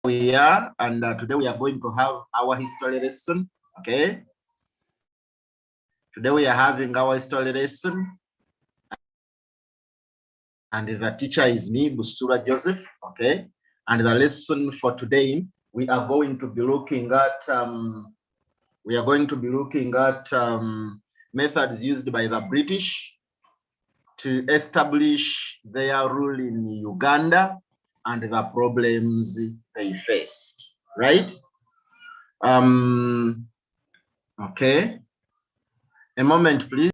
we are, and today we are going to have our history lesson. Okay, today we are having our history lesson, and the teacher is me, Busuulwa Joseph. Okay, and the lesson for today we are going to be looking at methods used by the British to establish their rule in Uganda and the problems they faced, right? Okay, a moment, please.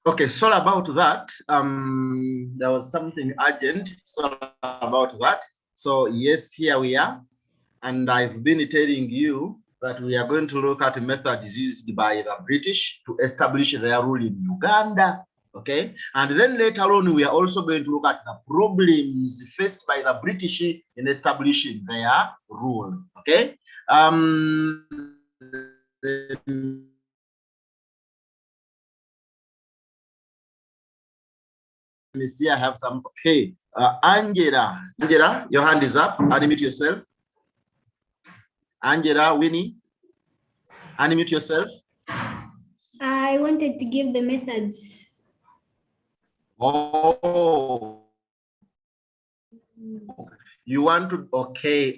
Okay, sorry about that. There was something urgent. Sorry about that. So yes, here we are. And I've been telling you that we are going to look at methods used by the British to establish their rule in Uganda. Okay, and then later on, we are also going to look at the problems faced by the British in establishing their rule. Okay. Let me see, I have some. Okay, Angela, your hand is up. Unmute yourself. Angela, Winnie, unmute yourself. I wanted to give the methods. Oh, you want to? Okay.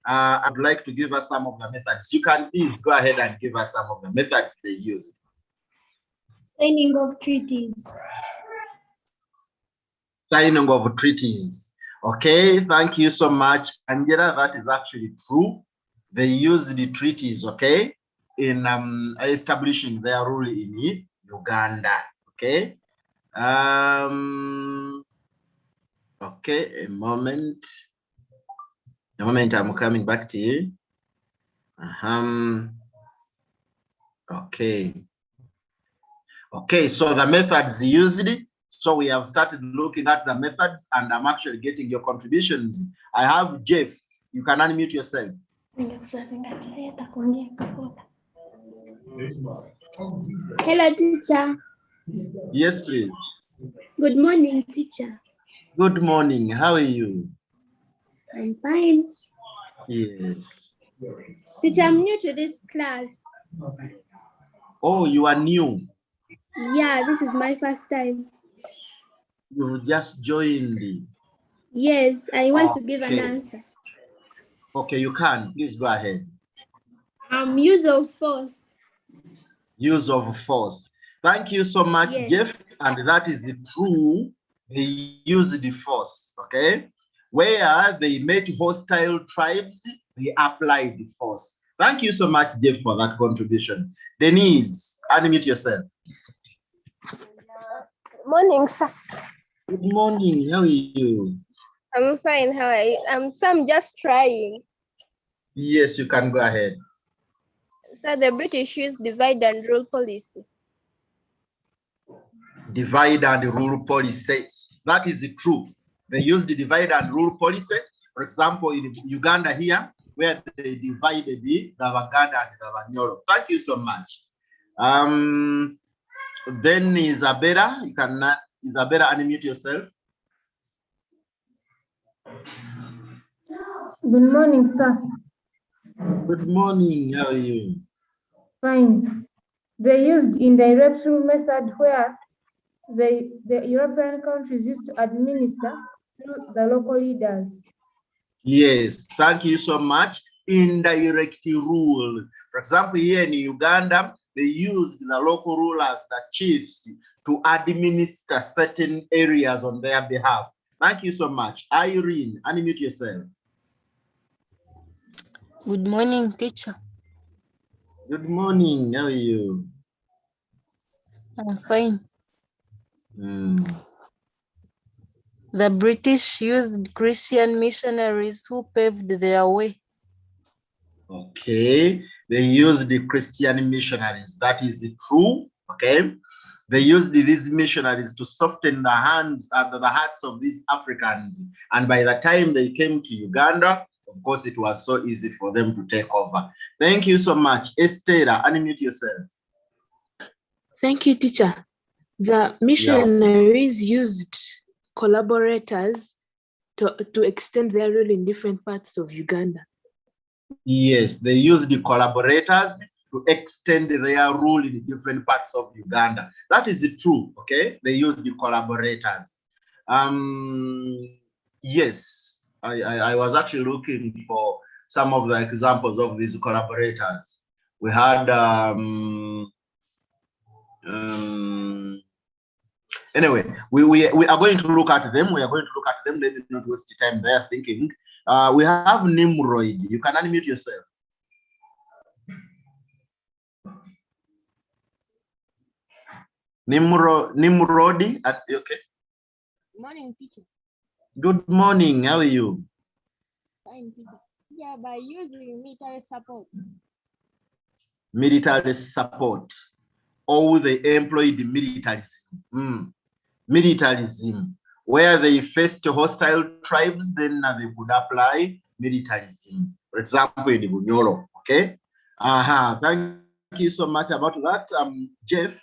I'd like to give us some of the methods. You can please go ahead and give us some of the methods they use. Signing of treaties. Signing of treaties. Okay, thank you so much, Angela. That is actually true. They use the treaties, okay, in establishing their rule in Uganda. Okay. Okay, a moment, I'm coming back to you. Okay, so the methods used. So we have started looking at the methods, and I'm actually getting your contributions. I have Jeff. You can unmute yourself. Hello, teacher. Yes, please. Good morning, teacher. Good morning. How are you? I'm fine. Yes. Teacher, I'm new to this class. Oh, you are new? Yeah, this is my first time. You just joined. Yes, I want to give an answer. Okay, you can. Please go ahead. Use of force. Use of force. Thank you so much, Yes. Jeff. And that is true. They use the force, okay? Where they met hostile tribes, they applied the force. Thank you so much, Jeff, for that contribution. Denise, unmute yourself. Good morning, sir. Good morning. How are you? I'm fine. How are you? So I'm just trying. Yes, you can go ahead. So the British use divide and rule policy. Divide and rule policy. That is true. They use the divide and rule policy. For example, in Uganda here, where they divided the Baganda and the Banyoro. Thank you so much. Then Isabella, you can Isabella, unmute yourself. Good morning, sir. Good morning. How are you? Fine. They used indirect rule method where the European countries used to administer through the local leaders. Yes, thank you so much. Indirect rule. For example, here in Uganda, they used the local rulers, the chiefs, to administer certain areas on their behalf. Thank you so much. Irene, unmute yourself. Good morning, teacher. Good morning. How are you? I'm fine. The British used Christian missionaries who paved their way. Okay. They used the Christian missionaries. That is true. Okay. They used these missionaries to soften the hands and the hearts of these Africans. And by the time they came to Uganda, of course, it was so easy for them to take over. Thank you so much. Esther, unmute yourself. Thank you, teacher. The missionaries used collaborators to extend their rule in different parts of Uganda. Yes, they used the collaborators to extend their rule in different parts of Uganda. That is true, okay? They use the collaborators. Yes, I was actually looking for some of the examples of these collaborators. We had, anyway, we are going to look at them. We are going to look at them. Let me not waste time there thinking. We have Nimrod. You can unmute yourself. Nimrodi, okay. Morning, teacher. Good morning. How are you? Fine, teacher. Yeah, by using military support. Military support. Or they employed militarism. Militarism. Where they faced hostile tribes, then they could apply militarism. For example, in Bunyoro. Okay. Thank you so much about that. Jeff.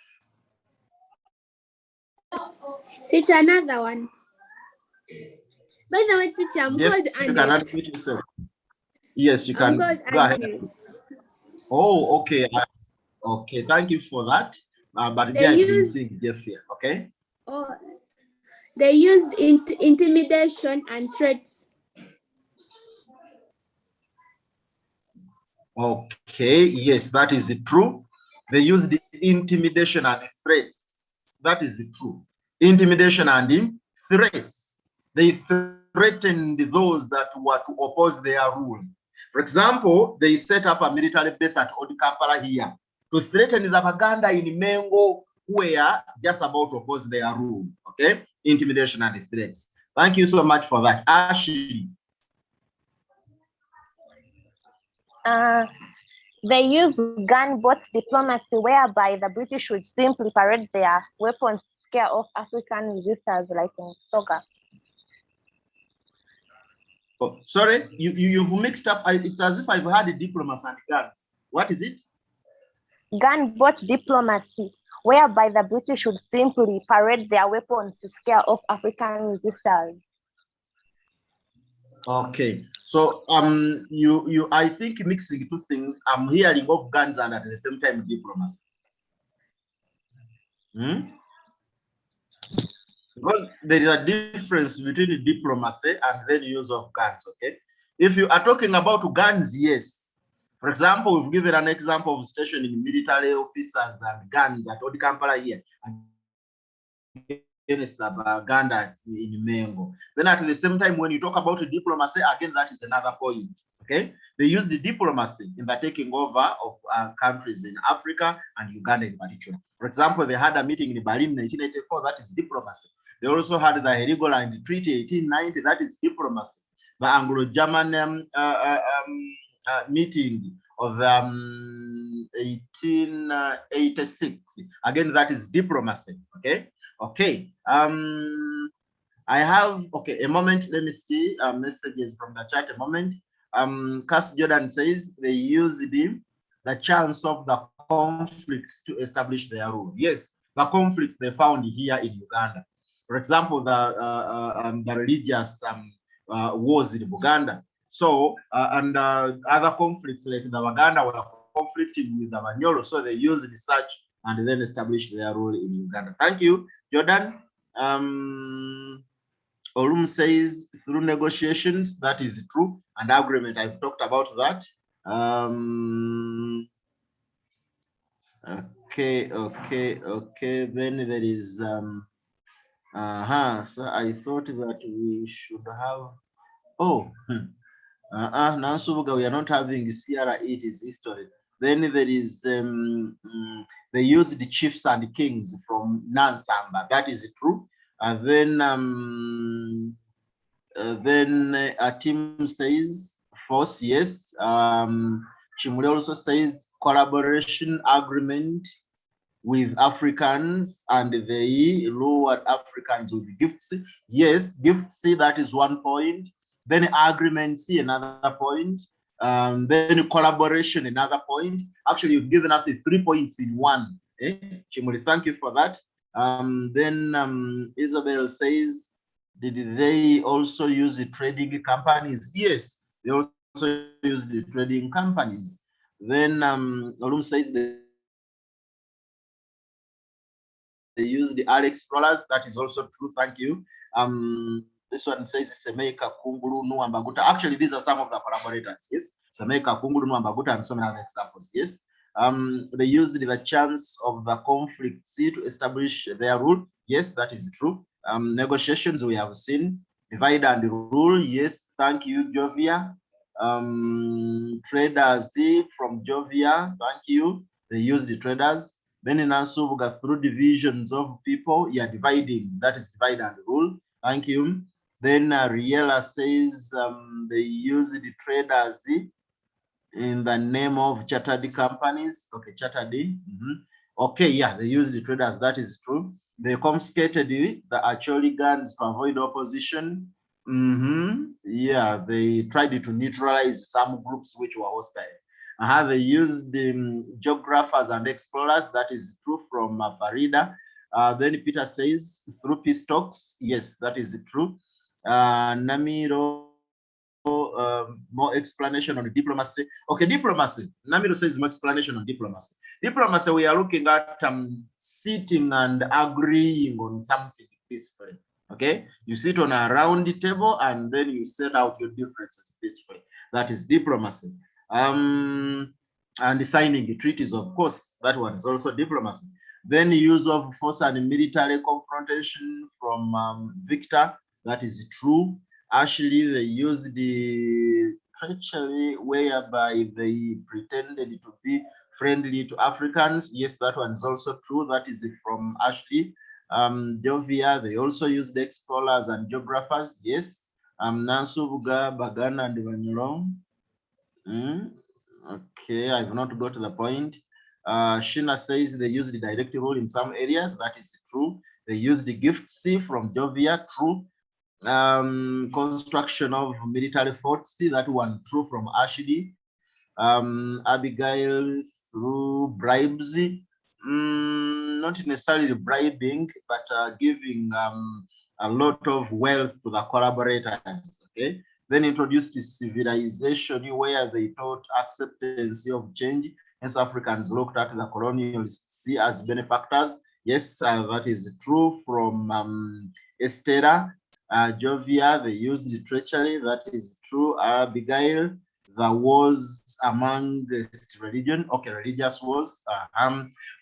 Teacher, another one. By the way, teacher, I'm Jeff, called you can Annette. unmute yourself. Yes, you I'm can. called Go ahead. Annette. Oh, okay. Okay, thank you for that. But They I've been used, seeing Jeff here, okay? they used intimidation and threats. Okay, yes, that is true. They use the intimidation and threats. That is true. Intimidation and threats. They threatened those that were to oppose their rule. For example, they set up a military base at Old Kampala here to threaten the Baganda in Mengo who were just about to oppose their rule. Okay, intimidation and threats. Thank you so much for that. Ashley. They use gunboat diplomacy, whereby the British would simply parade their weapons to scare off African resistors, like in Toga. Oh, sorry, you've mixed up. It's as if I've had a diplomacy and guns. What is it? Gunboat diplomacy, whereby the British would simply parade their weapons to scare off African resistors. Okay, so I think mixing two things. I'm hearing of guns and at the same time diplomacy. Because there is a difference between diplomacy and then use of guns. Okay, if you are talking about guns, yes. For example, we've given an example of stationing military officers and guns at Old Kampala here against the Baganda in Mengo. Then at the same time, when you talk about diplomacy, again, that is another point. Okay, they use the diplomacy in the taking over of countries in Africa and Uganda in particular. For example, they had a meeting in Berlin in 1984. That is diplomacy. They also had the Heligoland Treaty 1890. That is diplomacy. The Anglo-German meeting of 1886. Again, that is diplomacy. Okay. Okay. I have a moment. Let me see messages from the chat. A moment. Cass Jordan says they use the chance of the conflicts to establish their rule. Yes, the conflicts they found here in Uganda. For example, the religious wars in Uganda. So, and other conflicts like the Baganda were conflicting with the Banyoro. So they used the search and then established their role in Uganda. Thank you, Jordan. Olum says through negotiations, that is true. And agreement, I've talked about that. Okay. Then there is so I thought that we should have now so we are not having CRE, it is history. Then there is they use the chiefs and kings from Nansamba. That is true. And then a team says force, yes. Chimule also says collaboration agreement with Africans, and they reward Africans with gifts. Yes, gifts, that is 1 point. Then agreement, another point. Then collaboration, another point. Actually, you've given us 3 points in one. Chimuli, thank you for that. Then Isabel says, did they also use the trading companies? Yes, they also use the trading companies. Then Olum says they use the Alex explorers. That is also true. Thank you. This one says Semeka, Kunguru, Nuambaguta. Actually, these are some of the collaborators. Yes, Semeka, Kunguru, Nuambaguta, and so many other examples. Yes. They used the chance of the conflict to establish their rule. Yes, that is true. Negotiations we have seen. Divide and rule. Yes, thank you, Jovia. Traders from Jovia. Thank you. They use the traders. Then in Ansubuga, through divisions of people, dividing, that is divide and rule. Thank you. Then Riela says they use the traders in the name of chartered companies. Okay, chartered. Okay, yeah, they use the traders, that is true. They confiscated the Acholi guns to avoid opposition. Yeah, they tried to neutralize some groups which were hostile. They used the geographers and explorers, that is true from Farida. Then Peter says through peace talks. Yes, that is true. Namiro, more explanation on diplomacy. Okay, diplomacy. Namiro says more explanation on diplomacy. Diplomacy, we are looking at sitting and agreeing on something peacefully. Okay, you sit on a round table and then you set out your differences peacefully. That is diplomacy. And signing the treaties, of course, that one is also diplomacy. Then use of force and military confrontation from Victor, that is true. Actually, they used the treachery whereby they pretended to be friendly to Africans. Yes, that one is also true. That is from Ashley. Jovia, they also used the explorers and geographers. Yes. Nansubuga, Bagana, and Vanyurong. Okay, I've not got to the point. Shina says they use the direct rule in some areas. That is true. They use the gift C from Jovia. True. Construction of military forts. See that one. True from Ashley. Abigail through bribes. Not necessarily bribing, but giving a lot of wealth to the collaborators. Okay. Then introduced civilization where they taught acceptance of change. Hence, Africans looked at the colonialists as benefactors. Yes, that is true from Estera. Jovia, they used the treachery. That is true. Abigail, the wars among the religion. Okay, religious wars.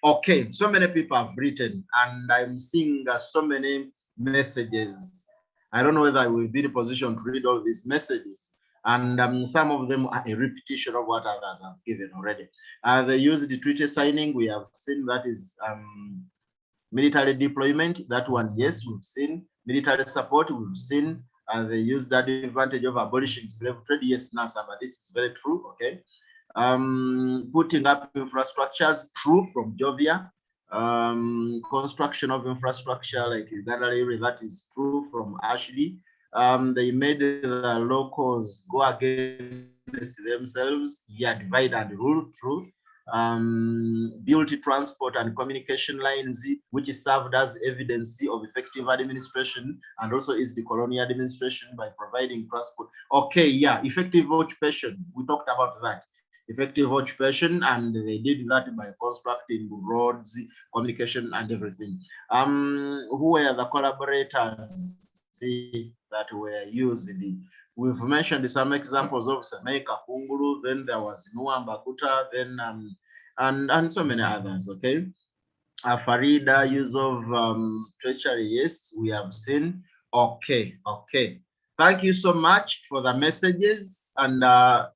Okay, so many people have written, and I'm seeing so many messages. I don't know whether I will be in a position to read all these messages. And some of them are a repetition of what others have given already. They use the treaty signing. We have seen that is military deployment. That one, yes, we've seen. Military support, we've seen. They use that advantage of abolishing slave trade. Yes, NASA, but this is very true. Okay. Putting up infrastructures, true from Jovia. Construction of infrastructure like Uganda, that is true from Ashley. They made the locals go against themselves. Yeah, divide and rule, true. Built transport and communication lines, which served as evidence of effective administration, and also is the colonial administration by providing transport. Okay, yeah, effective occupation. We talked about that. Effective occupation, and they did that by constructing roads, communication, and everything. Who were the collaborators that were used? We've mentioned some examples of Semeka Kunguru, then there was Nuambaguta, then and so many others. Okay. Farida, use of treachery, yes, we have seen. Okay, okay. Thank you so much for the messages, and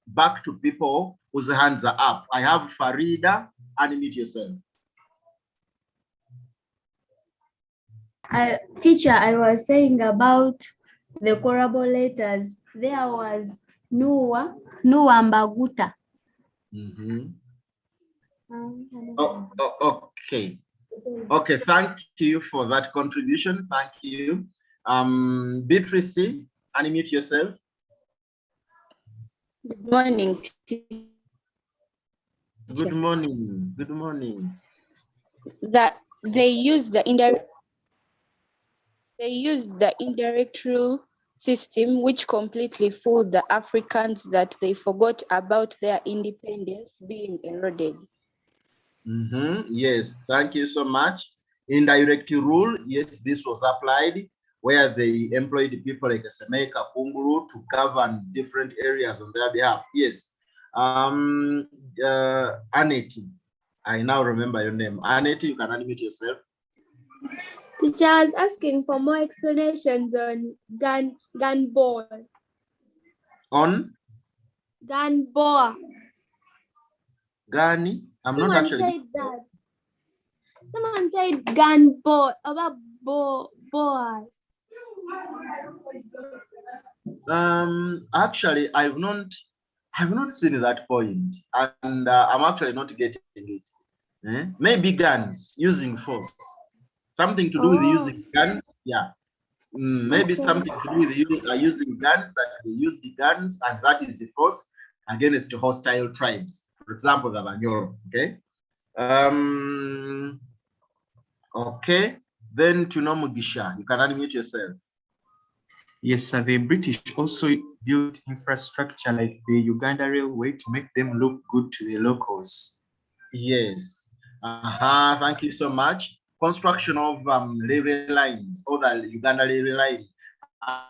back to people whose hands are up. I have Farida, unmute yourself. Teacher, I was saying about the collaborators. There was Nuambaguta. Okay. Okay, thank you for that contribution. Thank you. Beatrice, unmute yourself. Good morning. Good morning. Good morning. That they use the indirect rule system, which completely fooled the Africans that they forgot about their independence being eroded. Yes, thank you so much. Indirect rule, yes, this was applied where they employed people like Semeka Kunguru to govern different areas on their behalf. Yes. Annette, I now remember your name. Annette, you can unmute yourself. Teacher, I was asking for more explanations on gun ball. On? Gun ball. Gani? I'm Someone not actually. said that. Someone said gun ball about ball. Actually, I've not seen that point, and I'm actually not getting it. Maybe guns, using force, something to do with using guns. Yeah, maybe something to do with using guns, that they use the guns, and that is the force against hostile tribes. For example, the Banyoro. Okay. Okay. Then Mugisha, you can unmute yourself. Yes, sir. The British also built infrastructure like the Uganda Railway to make them look good to the locals. Yes. Thank you so much. Construction of railway lines, or the Uganda railway line,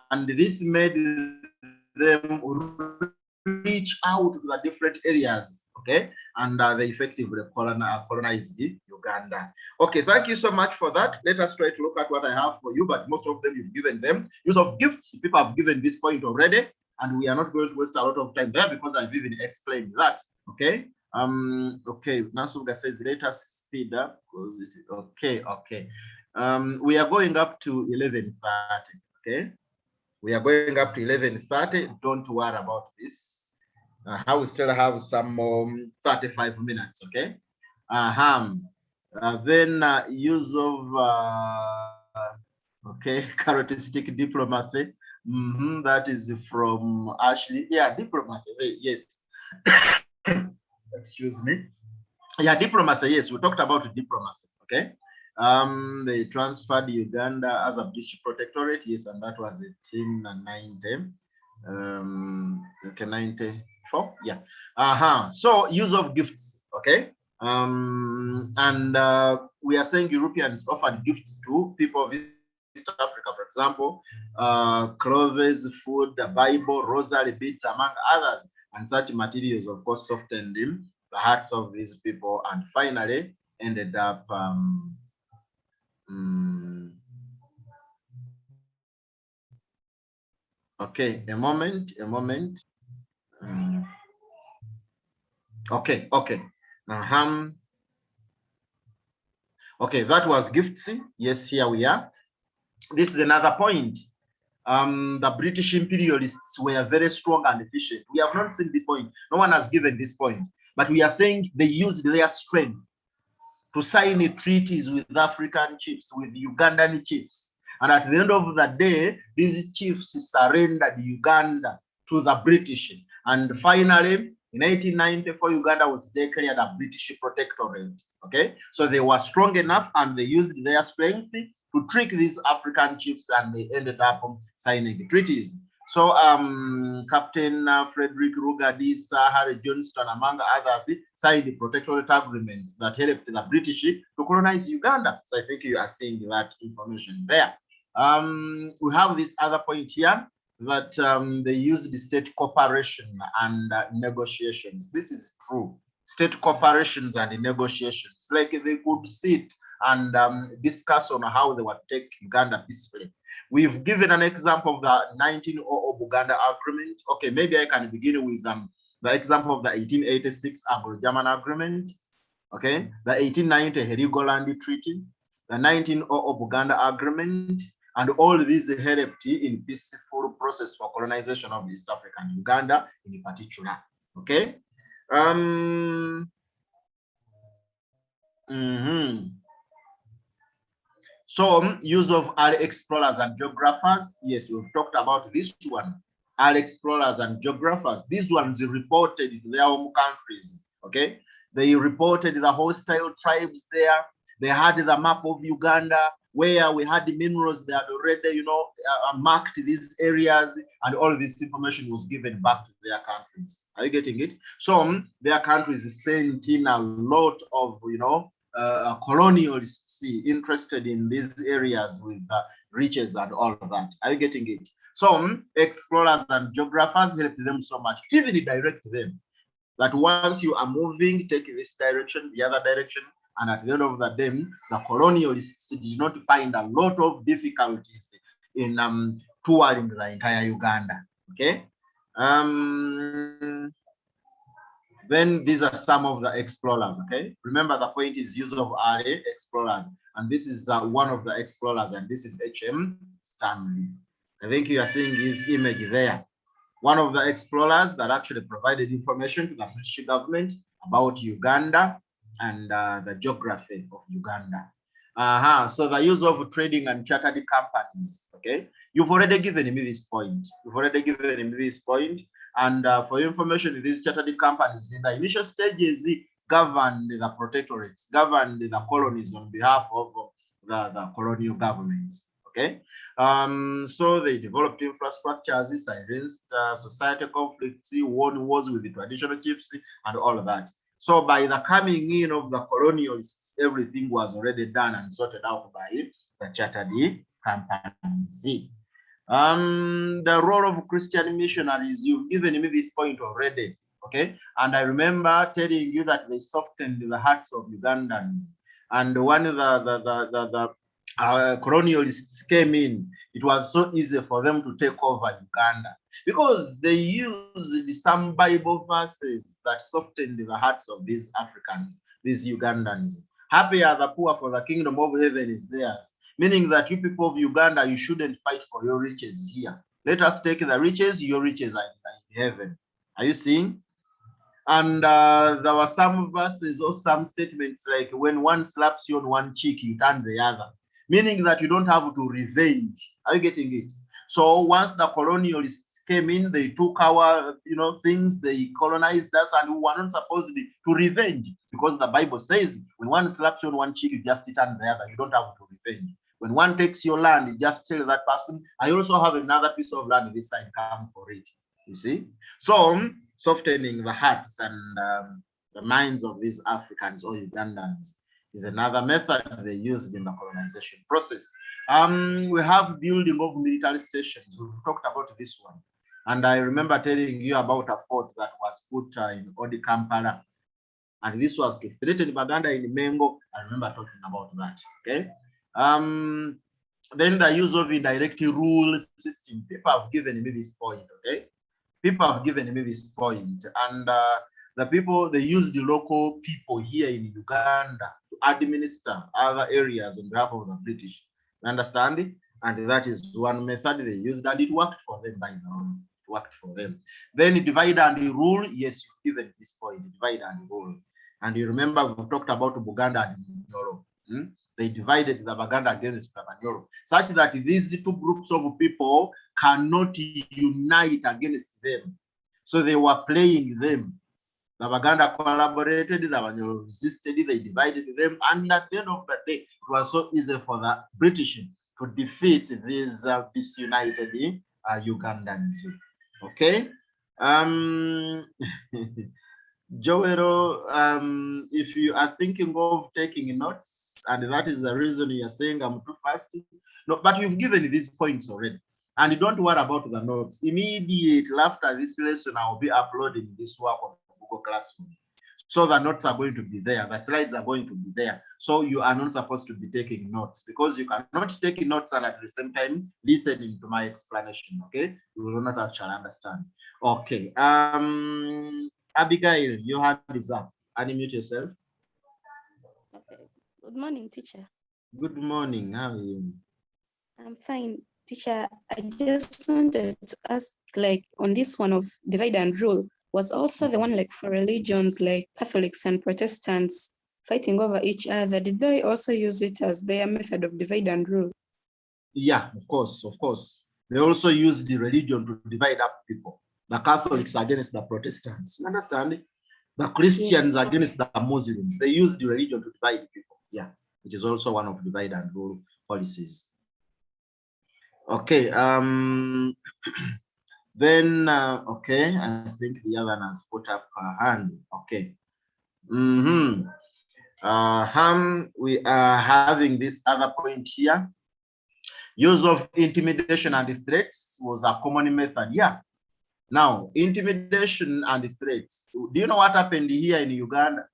and this made them reach out to the different areas. Okay, and they effectively colonized Uganda. Okay, thank you so much for that. Let us try to look at what I have for you, but most of them you've given them. Use of gifts, people have given this point already, and we are not going to waste a lot of time there because I've even explained that. Okay. Okay, Nasuga says let us speed up because it is okay. We are going up to 11:30. Okay, we are going up to 11:30. Don't worry about this. I will still have some 35 minutes. Okay. Then use of okay, characteristic diplomacy. That is from Ashley. Yeah, diplomacy. Yes. Excuse me. Yeah, diplomacy. Yes, we talked about diplomacy. Okay. They transferred Uganda as a British protectorate. Yes, and that was 1890. Okay, 94. Yeah. So use of gifts. Okay. And we are saying Europeans offered gifts to people of East Africa, for example, clothes, food, the Bible, rosary beads, among others. And such materials, of course, softened the hearts of these people, and finally ended up okay, a moment. Okay. Okay, that was gifts. Yes, here we are. This is another point. The British imperialists were very strong and efficient. We have not seen this point. No one has given this point. But we are saying they used their strength to sign treaties with African chiefs, with Ugandan chiefs. And at the end of the day, these chiefs surrendered Uganda to the British. And finally, in 1894, Uganda was declared a British protectorate. Okay, so they were strong enough and they used their strength to trick these African chiefs, and they ended up signing treaties. So Captain Frederick Rugadisa, Harry Johnston, among others, signed the protectorate agreements that helped the British to colonize Uganda. So I think you are seeing that information there. We have this other point here that they used the state cooperation and negotiations. This is true. State cooperations and negotiations, like they could sit and discuss on how they would take Uganda peacefully. We've given an example of the 1900 Buganda Agreement. Okay, maybe I can begin with the example of the 1886 Anglo-German Agreement. Okay, the 1890 Herigoland Treaty, the 1900 Buganda Agreement, and all these helped in peaceful process for colonization of East Africa and Uganda in particular. Okay. Mhm. So use of early explorers and geographers. Yes, we've talked about this one. Early explorers and geographers. These ones reported to their home countries. Okay, they reported the hostile tribes there. They had the map of Uganda where we had the minerals. They had already, marked these areas, and all this information was given back to their countries. Are you getting it? So their countries sent in a lot of, colonialists interested in these areas with riches and all of that. Are you getting it? So explorers and geographers help them so much, even direct them that once you are moving, take this direction, the other direction, and at the end of the day, the colonialists did not find a lot of difficulties in touring the entire Uganda. Okay. Then these are some of the explorers. Okay, remember the point is use of early explorers, and this is one of the explorers, and this is H.M. Stanley. I think you are seeing his image there. One of the explorers that actually provided information to the British government about Uganda and the geography of Uganda. So the use of trading and chartered companies. Okay, you've already given me this point. And for your information, these chartered companies in the initial stages governed the protectorates, governed the colonies on behalf of the colonial governments. Okay, so they developed infrastructures, silenced societal conflicts, won wars with the traditional chiefs, and all of that. So by the coming in of the colonialists, everything was already done and sorted out by the chartered companies. The role of Christian missionaries, you've given me this point already. Okay, and I remember telling you that they softened the hearts of Ugandans, and when the colonialists came in, it was so easy for them to take over Uganda because they used some Bible verses that softened the hearts of these Africans, these Ugandans. Happy are the poor, for the kingdom of heaven is theirs. Meaning that you people of Uganda, you shouldn't fight for your riches here. Let us take the riches, your riches are in heaven. Are you seeing? And there were some verses or some statements like, when one slaps you on one cheek, you turn the other. Meaning that you don't have to revenge. Are you getting it? So once the colonialists came in, they took our things, they colonized us, and we were not supposed to revenge, because the Bible says when one slaps you on one cheek, you just turn the other. You don't have to revenge. When one takes your land, you just tell that person, I also have another piece of land this side, come for it. You see? So softening the hearts and the minds of these Africans or Ugandans is another method they used in the colonization process. We have building of military stations. We've talked about this one. And I remember telling you about a fort that was put in Odi Kampala. And this was to threaten Baganda in Mengo. I remember talking about that. Okay. Then the use of indirect rule system. People have given me this point. Okay. People have given me this point. And the people, they use the local people here in Uganda to administer other areas on behalf of the British. You understand? And that is one method they used, and it worked for them, by the way. It worked for them. Then divide and rule. Yes, you've given this point, divide and rule. And you remember we talked about Buganda and Nyoro. They divided the Baganda against the Banyoro, such that these two groups of people cannot unite against them. So they were playing them. The Baganda collaborated, the Banyoro resisted, they divided them, and at the end of the day, it was so easy for the British to defeat these disunited Ugandans. Okay. Joel, if you are thinking of taking notes, and that is the reason you are saying I'm too fast, no, but you've given these points already. And don't worry about the notes. Immediately after this lesson, I'll be uploading this work on Google Classroom. So the notes are going to be there, the slides are going to be there. So you are not supposed to be taking notes, because you cannot take notes and at the same time listening to my explanation. Okay, you will not actually understand. Okay. Abigail, your hand is up. Unmute yourself. Okay. Good morning, teacher. Good morning. How are you? I'm fine, teacher. I just wanted to ask, like, on this one of divide and rule, was also the one like for religions like Catholics and Protestants fighting over each other. Did they also use it as their method of divide and rule? Yeah, of course, of course. They also use the religion to divide up people. The Catholics against the Protestants. You understand? The Christians against the Muslims. They use the religion to divide people. Yeah, which is also one of divide and rule policies. Okay. Then okay, I think the other one has put up her hand. Okay. We are having this other point here. Use of intimidation and threats was a common method. Yeah. Now, intimidation and threats. Do you know what happened here in Uganda?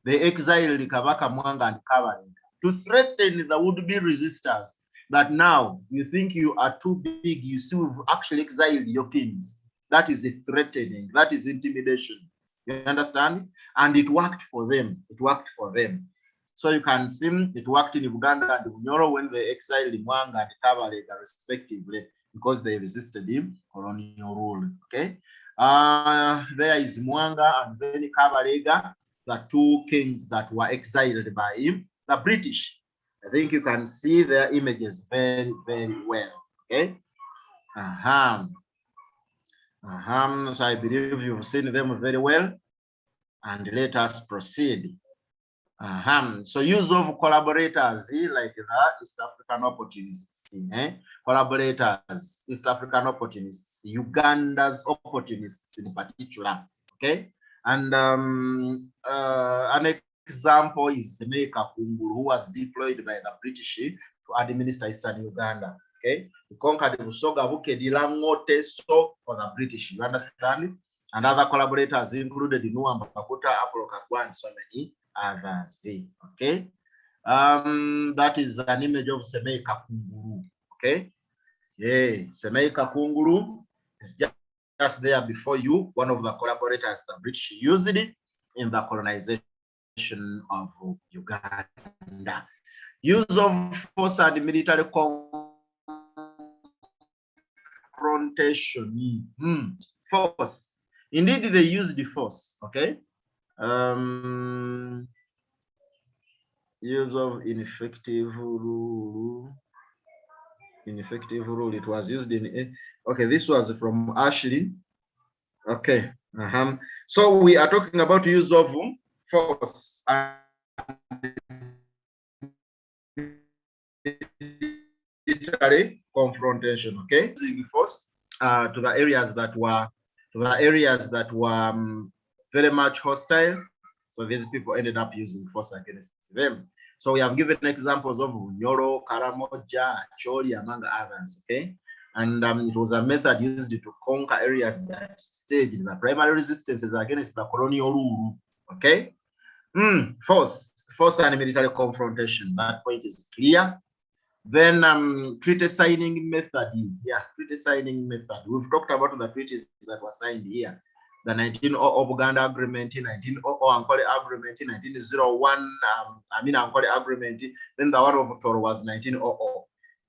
They exiled Kabaka Mwanga and Kabalega to threaten the would-be resistors that now you think you are too big, you see we've actually exiled your kings. That is a threatening, that is intimidation. You understand? And it worked for them. It worked for them. So you can see it worked in Uganda and Bunyoro when they exiled Mwanga and Kabalega respectively because they resisted him colonial rule. Okay. There is Mwanga and then Kabalega, the two kings that were exiled by him, the British. I think you can see their images very, very well. Okay. So I believe you've seen them very well. And let us proceed. So use of collaborators like the East African opportunists, collaborators, East African opportunists, Uganda's opportunists in particular. Okay. And an example is Semeika Kungulu, who was deployed by the British to administer Eastern Uganda. Okay, he conquered Busoga Bukedilangote so for the British. You understand? And other collaborators included Nuamba Pakuta, Apollo Kagwa, and so many others. Okay, that is an image of Semeika Kungulu. Okay, yeah, Semeika Kungulu is just there before you. One of the collaborators the British used it in the colonization of Uganda. Use of force and military confrontation. Force. Indeed, they used the force. Okay. Use of ineffective rule. Ineffective rule. It was used in. Okay, this was from Ashley. Okay. So we are talking about use of force and military confrontation. Okay, using force to the areas that were very much hostile. So these people ended up using force against them. So we have given examples of Nyoro, Karamoja, Acholi, among others. Okay, and it was a method used to conquer areas that staged the primary resistances against the colonial rule. Okay, force and military confrontation. That point is clear. Then treaty signing method. Yeah, treaty signing method. We've talked about the treaties that were signed here. The 1900 Uganda Agreement, 1900 Ankole Agreement, 1901 Ankole Agreement. Then the one of Toro was 1900.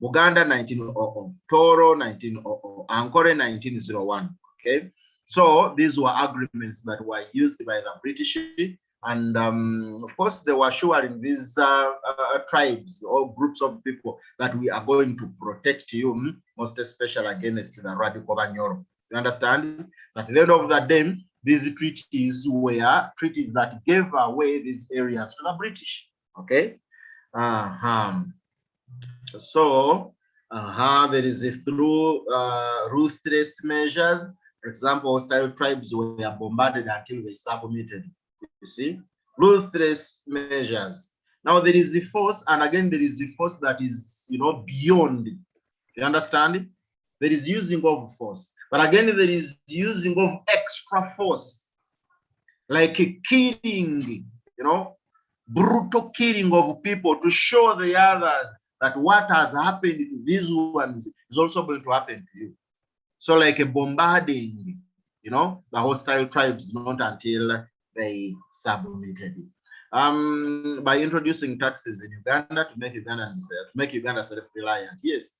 Uganda 1900, Toro 1900, Ankole 1901. Okay, so these were agreements that were used by the British. And of course, they were assuring these tribes or groups of people that we are going to protect you, most especially against the radical Banyoro. You understand? At the end of the day, these treaties were treaties that gave away these areas to the British. Okay? So, there is a through ruthless measures. For example, hostile tribes were bombarded until they submitted. You see, ruthless measures. Now there is the force, and again there is the force that is, beyond. You understand? There is using of force, but again there is using of extra force, like a killing, brutal killing of people to show the others that what has happened to these ones is also going to happen to you. So like a bombarding, the hostile tribes, not until they submitted it. By introducing taxes in Uganda to make Uganda self-reliant. Yes.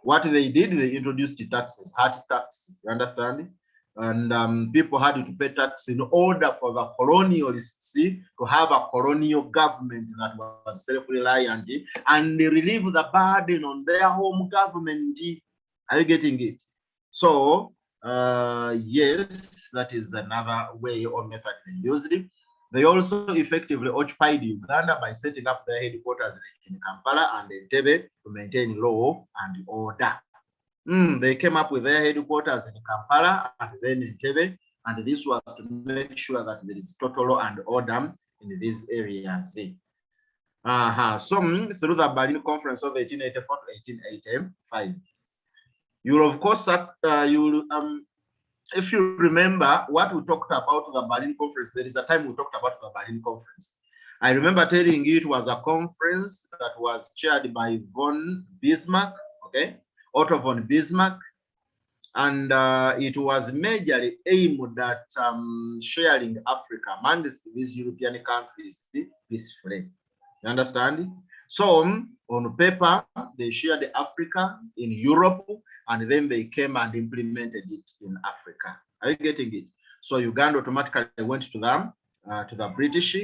What they did, they introduced the taxes, hard tax. You understand? And people had to pay tax in order for the colonialists to have a colonial government that was self-reliant and relieve the burden on their home government. Are you getting it? So, yes, that is another way or method they used. They also effectively occupied Uganda by setting up their headquarters in Kampala and Entebbe to maintain law and order. They came up with their headquarters in Kampala and then Entebbe, and this was to make sure that there is total law and order in these areas. So through the Balinese Conference of 1884 to 1885, you will of course, if you remember what we talked about the Balinese Conference, there is a time we talked about the Balinese Conference. I remember telling you it was a conference that was chaired by von Bismarck, okay? Otto von Bismarck, and it was majorly aimed at sharing Africa amongst these European countries peacefully. You understand? So on paper, they shared Africa in Europe, and then they came and implemented it in Africa. Are you getting it? So Uganda automatically went to them, to the British,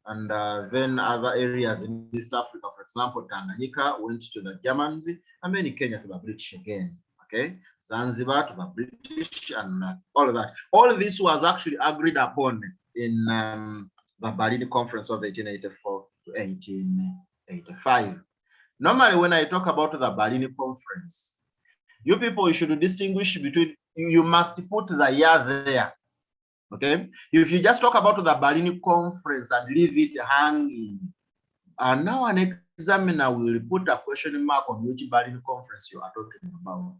and then other areas in East Africa, for example, Tanganyika went to the Germans, and then Kenya to the British again. Okay, Zanzibar to the British, and all of that. All of this was actually agreed upon in the Balinese Conference of 1884 to 1885. Normally, when I talk about the Balinese Conference, you people, you should distinguish between, you must put the year there. Okay, if you just talk about the Balinese Conference and leave it hanging, and now an examiner will put a question mark on which Balinese Conference you are talking about.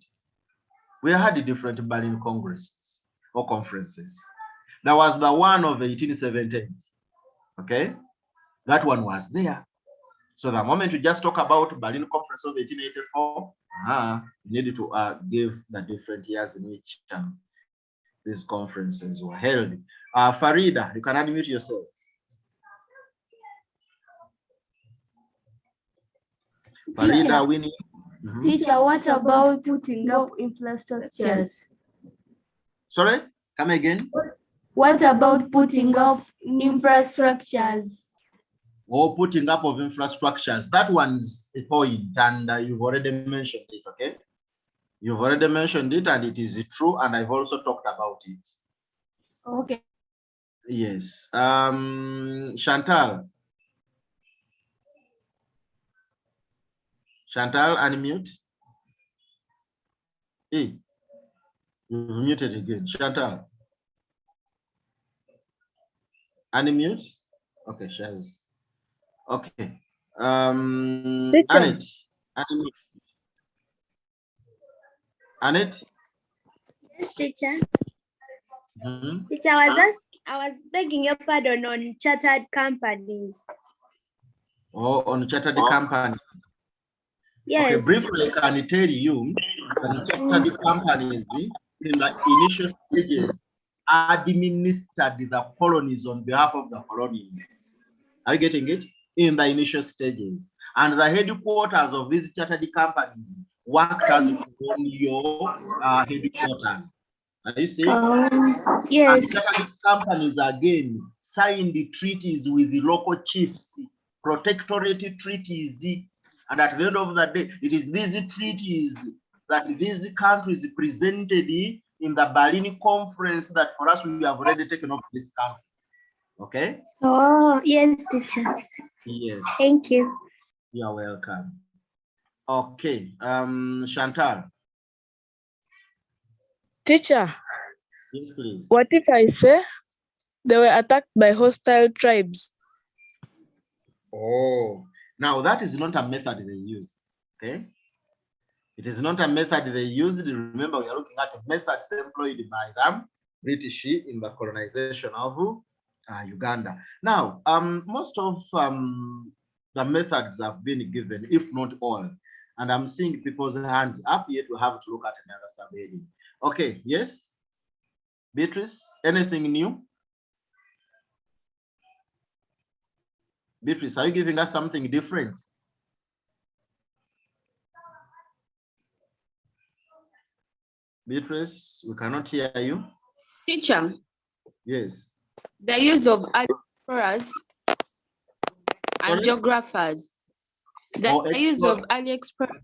We had different Balinese congresses or conferences. There was the one of 1878. Okay, that one was there. So the moment you just talk about Balinese Conference of 1884, you need to give the different years in which these conferences were held. Farida, you can unmute yourself. Farida, Winnie. Teacher, what about putting up infrastructures? Sorry, come again. What about putting up infrastructures? Or putting up of infrastructures. That one's a point, and you've already mentioned it, okay? You've already mentioned it, and it is true, and I've also talked about it. Okay. Yes. Chantal. Chantal, unmute. Hey, you've muted again. Chantal. Unmute. Okay, she has. Okay. Annette. Unmute. Annette. Yes, teacher. Teacher, I was begging your pardon on chartered companies. Oh, on chartered companies. Yes. Okay, briefly, I can tell you that chartered companies in the initial stages administered the colonies on behalf of the colonists. Are you getting it? In the initial stages. And the headquarters of these chartered companies worked as colonial headquarters. Are you seeing? Yes. And chartered companies again signed the treaties with the local chiefs, protectorate treaties. And at the end of the day, it is these treaties that these countries presented in the Balinese Conference that for us, we have already taken up this country. Okay? Oh, yes, teacher. Yes. Thank you. You're welcome. Okay. Chantal. Teacher. Yes, please. What if I say they were attacked by hostile tribes? Oh, now that is not a method they used. Okay? It is not a method they used. Remember, we are looking at methods employed by them, British, in the colonization of Uganda. Now, most of the methods have been given, if not all. And I'm seeing people's hands up, yet we have to look at another subheading. Okay, yes? Beatrice, anything new? Beatrice, are you giving us something different? Beatrice, we cannot hear you. Teacher, Yes. the use of explorers and Sorry? geographers. Oh, The use of early explorers,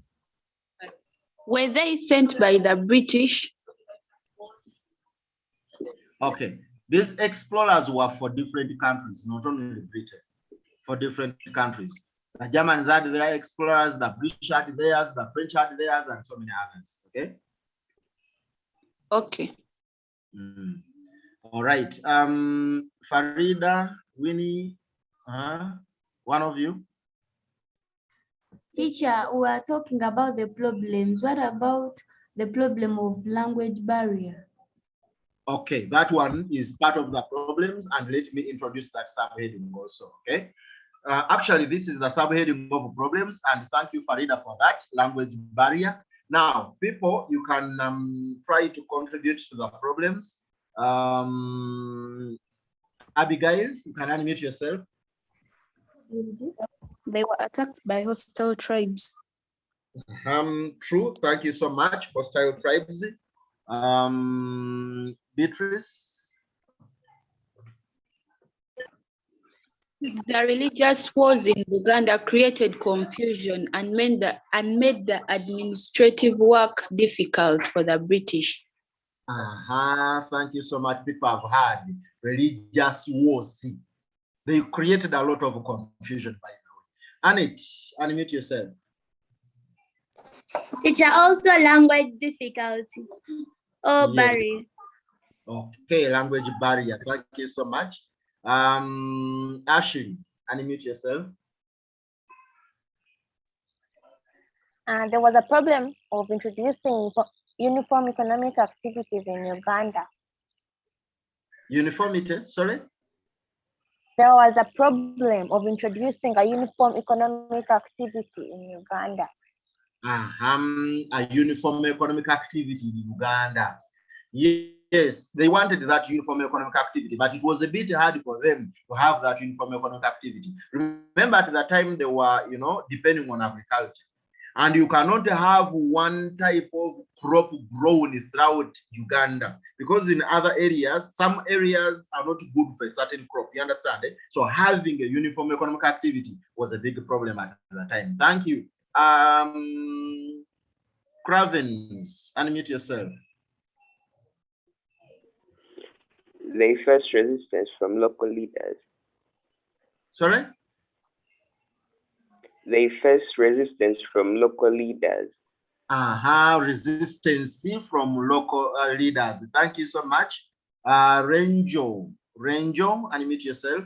were they sent by the British? Okay. These explorers were for different countries, not only Britain, for different countries. The Germans had their explorers, the British had theirs, the French had theirs, and so many others. Okay. Okay. All right. Farida, Winnie, one of you. Teacher, we are talking about the problems. What about the problem of language barrier? Okay, that one is part of the problems, and let me introduce that subheading also. Okay. Actually, this is the subheading of problems, and thank you, Farida, for that language barrier. Now, people, you can try to contribute to the problems. Abigail, you can unmute yourself. They were attacked by hostile tribes. True. Thank you so much. Hostile tribes. Beatrice. The religious wars in Uganda created confusion and made the administrative work difficult for the British. Thank you so much. People have had religious wars. They created a lot of confusion, by the way. Annette, unmute yourself. Teacher, also language difficulty or barrier. Okay, language barrier. Thank you so much. Ashley, unmute yourself. There was a problem of introducing uniform economic activities in Uganda. Uniformity, sorry? There was a problem of introducing a uniform economic activity in Uganda. A uniform economic activity in Uganda. Yes, they wanted that uniform economic activity, but it was a bit hard for them to have that uniform economic activity. Remember, at the time they were, depending on agriculture, and you cannot have one type of crop grown throughout Uganda, because in other areas, some areas are not good for a certain crop. You understand? So having a uniform economic activity was a big problem at the time. Thank you. Cravens, unmute yourself. They faced resistance from local leaders. Sorry? They faced resistance from local leaders. Resistance from local leaders. Thank you so much. Renjo, unmute yourself.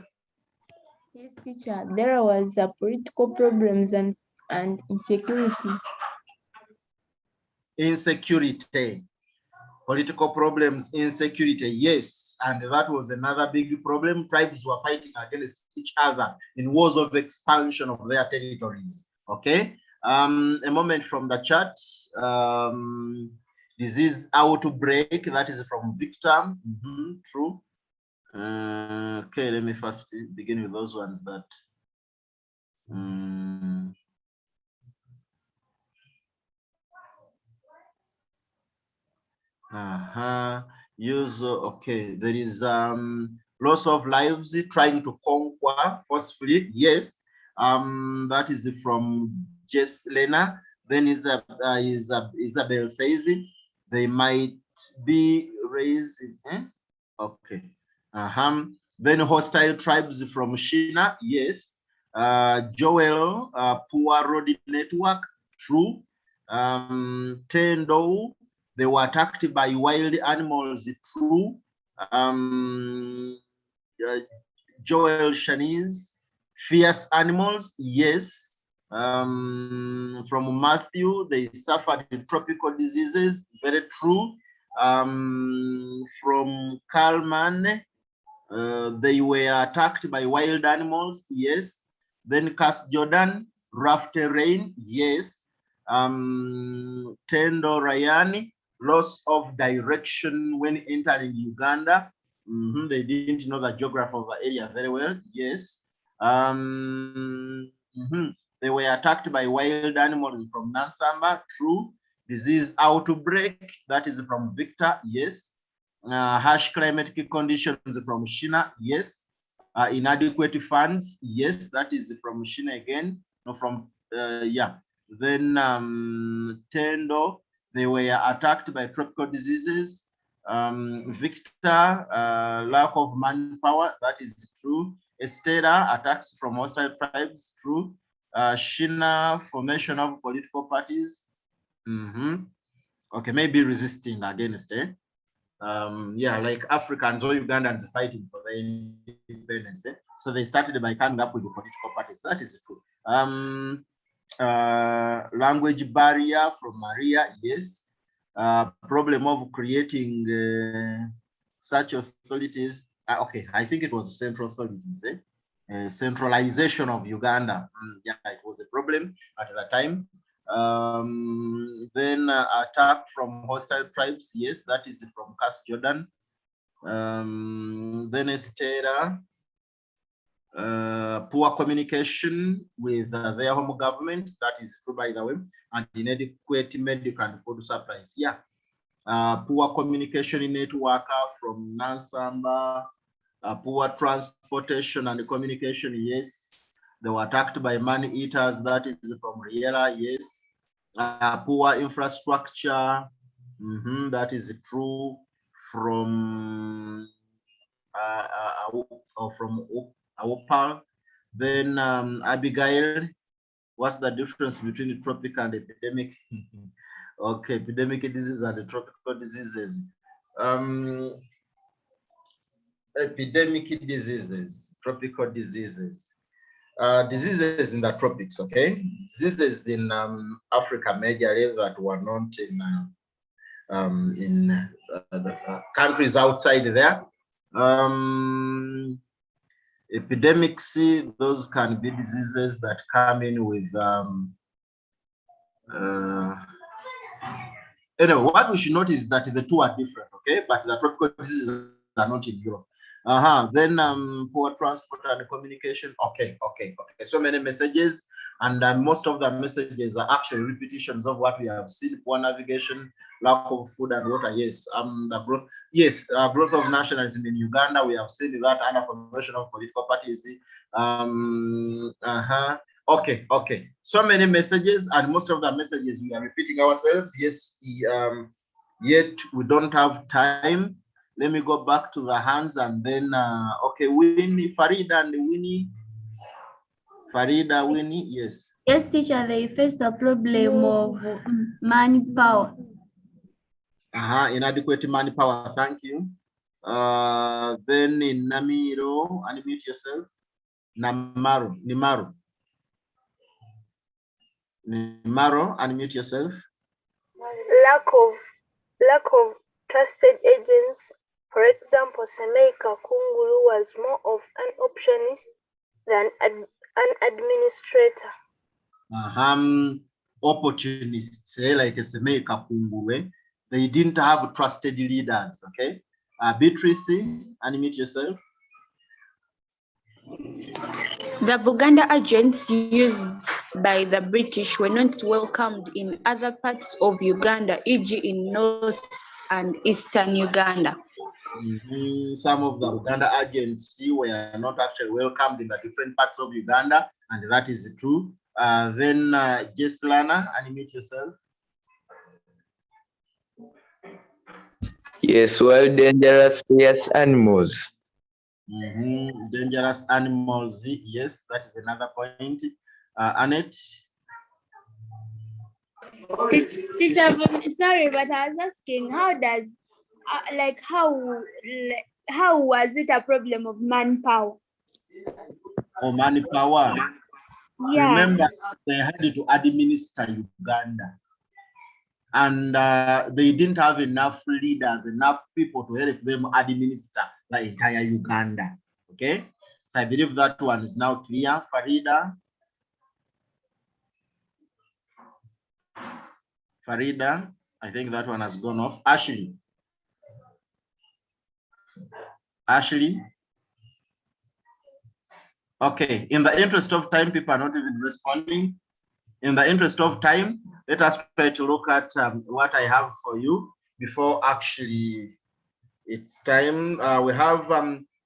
Yes, teacher. There was political problems and insecurity. Insecurity. Political problems, insecurity, yes, and that was another big problem. Tribes were fighting against each other in wars of expansion of their territories. Okay, a moment from the chat. Disease outbreak, that is from Victor. True. Okay, let me first begin with those ones that. Okay, there is loss of lives trying to conquer forcefully. Yes, that is from Jess Lena. Then Isabel says they might be raised. Okay. Then hostile tribes from Shina. Yes. Joel, poor road network. True. Tendo. They were attacked by wild animals. True. Joel Shanice, fierce animals. Yes. From Matthew, they suffered tropical diseases. Very true. From Kalman, they were attacked by wild animals. Yes. Then Cass Jordan, rough terrain. Yes. Tendo Rayani, loss of direction when entering Uganda. They didn't know the geography of the area very well. Yes. They were attacked by wild animals from Nansamba. True. Disease outbreak, that is from Victor. Yes. Harsh climatic conditions from China, yes. Inadequate funds, yes, that is from China again. No, from yeah. Then Tendo, they were attacked by tropical diseases. Victor, lack of manpower, that is true. Estera, attacks from hostile tribes, true. Shina, formation of political parties. Okay, maybe resisting against it. Yeah, like Africans or Ugandans fighting for their independence. So they started by coming up with the political parties. That is true. Language barrier from Maria, yes. Problem of creating such authorities. Okay, I think it was central authorities. Centralization of Uganda. Yeah, it was a problem at the time. Then attack from hostile tribes. Yes, that is from Cas Jordan. Then Estera, poor communication with their home government. That is true, by the way. And inadequate medical and food supplies. Yeah. Poor communication network from Nansamba. Poor transportation and communication. Yes. They were attacked by man-eaters. That is from Riela. Yes. Poor infrastructure. That is true from Awopal. Then Abigail, what's the difference between tropic and epidemic? Okay, epidemic diseases and the tropical diseases. Epidemic diseases, tropical diseases. Diseases in the tropics, okay? Diseases in Africa majorly that were not in the countries outside there. Epidemics, those can be diseases that come in with anyway, what we should notice is that the two are different, okay? But the tropical diseases are not in Europe. Then poor transport and communication. Okay. So many messages, and most of the messages are actually repetitions of what we have seen: poor navigation, lack of food and water. Yes, the growth. Yes, growth of nationalism in Uganda. We have seen that, and a formation of political parties. Okay. So many messages, and most of the messages we are repeating ourselves. Yes, yet we don't have time. Let me go back to the hands and then, okay, Winnie, Farida and Winnie. Farida, Winnie, yes. Yes, teacher, they face the problem of manpower. Inadequate manpower, thank you. Then in Namiro, unmute yourself. Nimaro, unmute yourself. Lack of trusted agents. For example, Semeika Kungulu was more of an optionist than an administrator. Opportunists, like Semeika Kungulu, they didn't have trusted leaders, okay? Beatrice, unmute yourself. The Buganda agents used by the British were not welcomed in other parts of Uganda, e.g. in North and Eastern Uganda. Some of the Uganda agents were not actually welcomed in the different parts of Uganda, and that is true. Then Jeslana, unmute yourself. Yes, well, dangerous, fierce animals. Dangerous animals, yes, that is another point. Annette? Teacher, sorry, but I was asking, how does, how was it a problem of manpower? Oh, manpower. Yeah. Remember, they had to administer Uganda. And they didn't have enough leaders, enough people to help them administer the entire Uganda. Okay, so I believe that one is now clear. Farida, I think that one has gone off. Ashley. Okay, in the interest of time, people are not even responding. In the interest of time, let us try to look at what I have for you before actually It's time. We have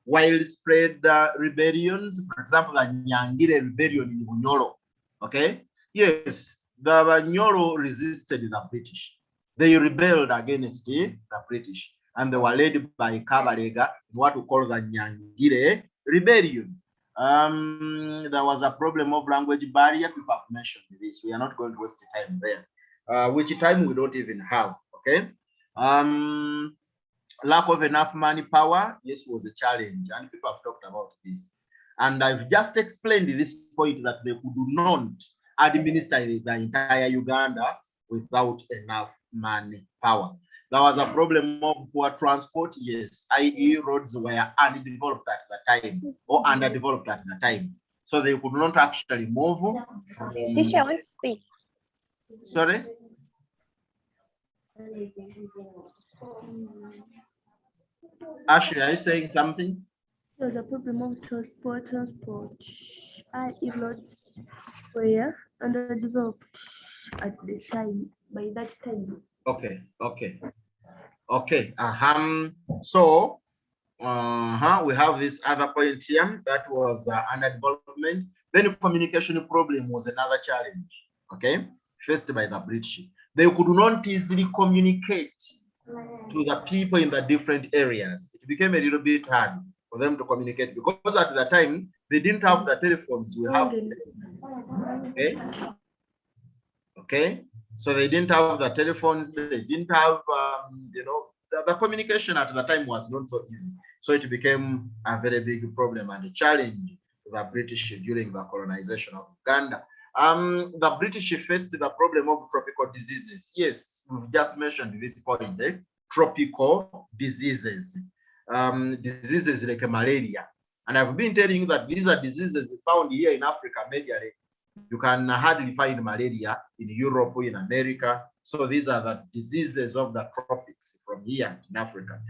widespread rebellions. For example, the Nyangire rebellion in Bunyoro. Okay. Yes, the Bunyoro resisted the British. They rebelled against the British, and they were led by Kabalega in what we call the Nyangire rebellion. There was a problem of language barrier. People have mentioned this. We are not going to waste time there. Which time we don't even have. Okay. Lack of enough manpower, yes, was a challenge, and people have talked about this. And I've just explained this point that they could not administer the entire Uganda without enough manpower. There was a problem of poor transport, yes, i.e. roads were undeveloped at the time or underdeveloped at the time. So they could not actually move from... Teacher, I want to speak. Sorry? Ashley, are you saying something? There's a problem of transport, i.e. roads were underdeveloped at the time, by that time. Okay. So we have this other point here that was underdevelopment. Then communication problem was another challenge, okay, faced by the British. They could not easily communicate to the people in the different areas. It became a little bit hard for them to communicate because at the time they didn't have the telephones we have. Okay. So they didn't have the telephones. They didn't have, the communication at the time was not so easy. So it became a very big problem and a challenge to the British during the colonization of Uganda. The British faced the problem of tropical diseases. Yes, we've just mentioned this point, tropical diseases. Diseases like malaria. And I've been telling you that these are diseases found here in Africa majorly. You can hardly find malaria in Europe or in America. So these are the diseases of the tropics from here in Africa.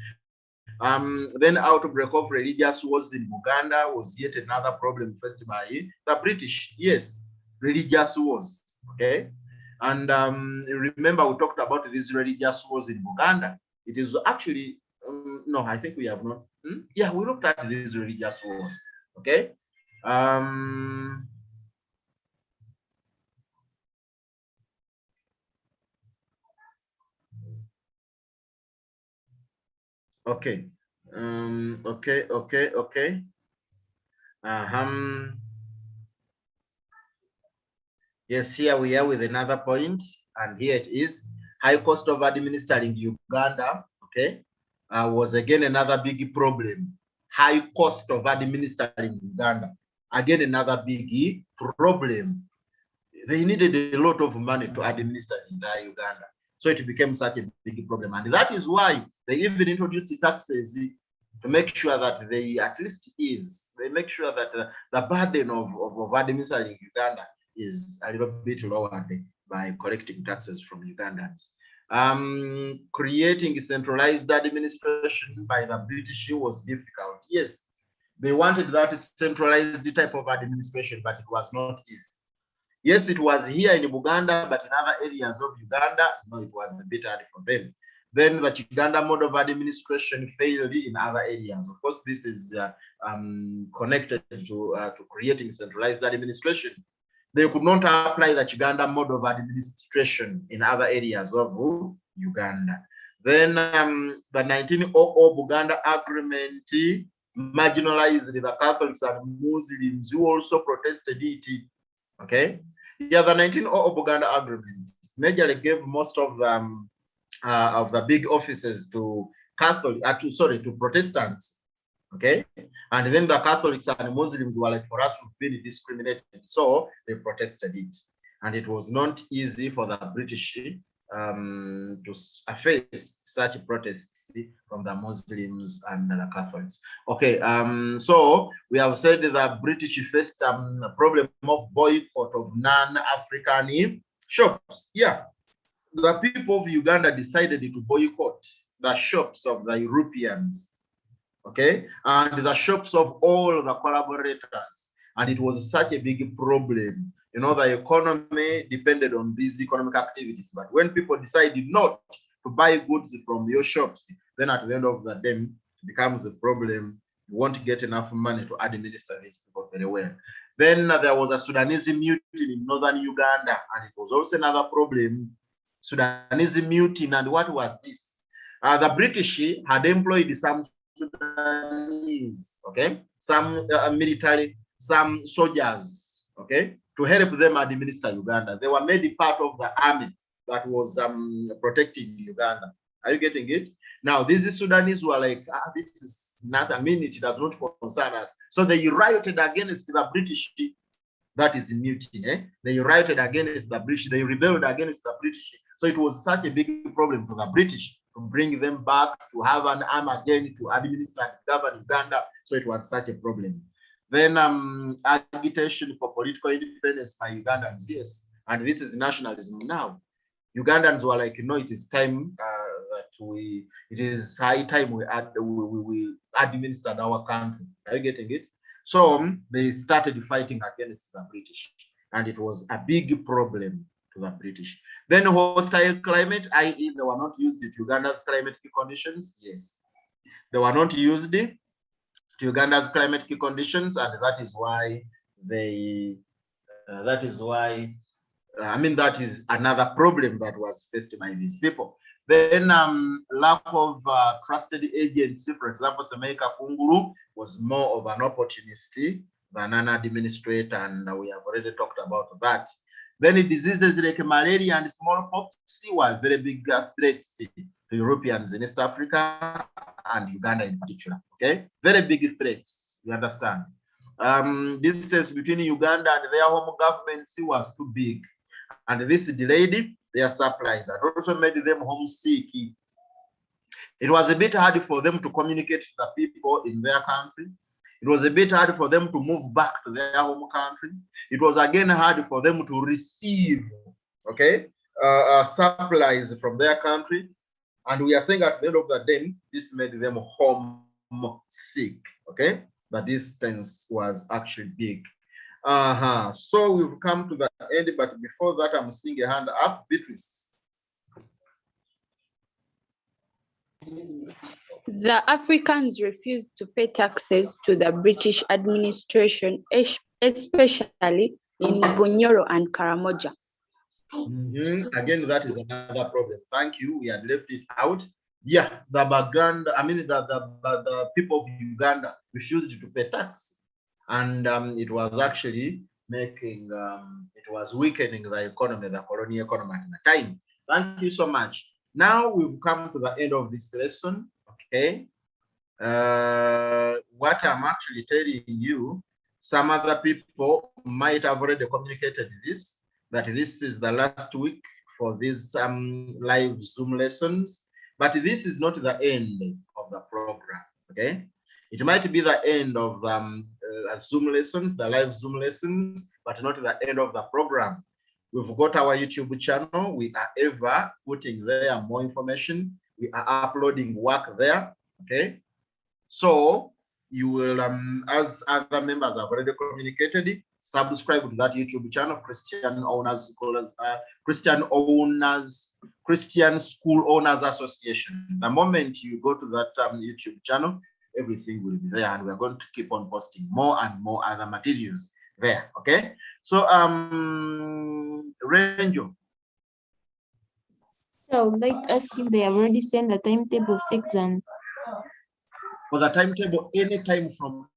Then outbreak of religious wars in Uganda was yet another problem faced by the British. Yes, religious wars. Okay. And remember we talked about these religious wars in Uganda. It is actually, no, I think we have not. Yeah, we looked at these religious wars. Okay. Okay. Okay. Yes, here we are with another point, and here it is. High cost of administering Uganda, okay, was again another big problem. High cost of administering Uganda, again another big problem. They needed a lot of money to administer entire Uganda. So it became such a big problem. And that is why they even introduced taxes to make sure that they at least they make sure that the burden of administering Uganda is a little bit lowered by collecting taxes from Ugandans. Creating centralized administration by the British was difficult. Yes, they wanted that centralized type of administration, but it was not easy. Yes, it was here in Uganda, but in other areas of Uganda, no, it was a bit hard for them. Then the Uganda model of administration failed in other areas. Of course, this is connected to creating centralized administration. They could not apply the Uganda model of administration in other areas of Uganda. Then the 1900 Buganda Agreement marginalized the Catholics and Muslims who also protested it. Okay. Yeah, the 1900 Buganda Agreement majorly gave most of the big offices to to Protestants. Okay, and then the Catholics and Muslims were like, for us, we've been discriminated, so they protested it, and it was not easy for the British to face such protests from the Muslims and the Catholics. Okay, so we have said the British faced a problem of boycott of non-African shops. Yeah, the people of Uganda decided to boycott the shops of the Europeans, okay, and the shops of all the collaborators, and it was such a big problem. You know, the economy depended on these economic activities, but when people decided not to buy goods from your shops, then at the end of the day, it becomes a problem. You won't get enough money to administer these people very well. Then there was a Sudanese mutiny in northern Uganda, and it was also another problem. Sudanese mutiny, and what was this? The British had employed some Sudanese, okay, some military, some soldiers, okay, to help them administer Uganda. They were made part of the army that was protecting Uganda. Are you getting it? Now, these Sudanese were like, this is not, it does not concern us. So they rioted against the British. That is mutiny. Eh? They rioted against the British. They rebelled against the British. So it was such a big problem for the British to bring them back, to have an arm again, to administer and govern Uganda. So it was such a problem. Then agitation for political independence by Ugandans, yes. And this is nationalism now. Ugandans were like, it is time it is high time we administered our country. Are you getting it? So they started fighting against the British, and it was a big problem to the British. Then hostile climate, i.e. they were not used to Uganda's climatic conditions. Yes, they were not used to Uganda's climatic conditions, and that is why that is another problem that was faced by these people. Then lack of trusted agency, for example, Semeika Kungulu was more of an opportunist than an administrator, and we have already talked about that. Then diseases like malaria and smallpox were very big threats to Europeans in East Africa and Uganda in particular. Okay, very big threats. You understand? Distance between Uganda and their home government was too big, and this delayed their supplies and also made them homesick. It was a bit hard for them to communicate to the people in their country. It was a bit hard for them to move back to their home country. It was again hard for them to receive, okay, supplies from their country. And we are saying at the end of the day, this made them homesick, okay? The distance was actually big. So we've come to the end, but before that, I'm seeing a hand up. Beatrice. The Africans refused to pay taxes to the British administration, especially in Bunyoro and Karamoja. Again, that is another problem. Thank you. We had left it out. Yeah, the people of Uganda refused to pay tax, and it was actually making it was weakening the economy, the colonial economy at the time. Thank you so much. Now we've come to the end of this lesson. Okay, what I'm actually telling you, some other people might have already communicated this, that this is the last week for these live Zoom lessons, but this is not the end of the program. Okay, it might be the end of the Zoom lessons, the live Zoom lessons, but not the end of the program. We've got our YouTube channel. We are ever putting there more information. We are uploading work there. Okay, so you will, as other members have already communicated, subscribe to that YouTube channel, Christian School Owners Association. The moment you go to that YouTube channel, everything will be there, and we're going to keep on posting more and more other materials there. Okay, so Ranjo. So I would like to ask if they have already sent the timetable of exams. For the timetable, any time from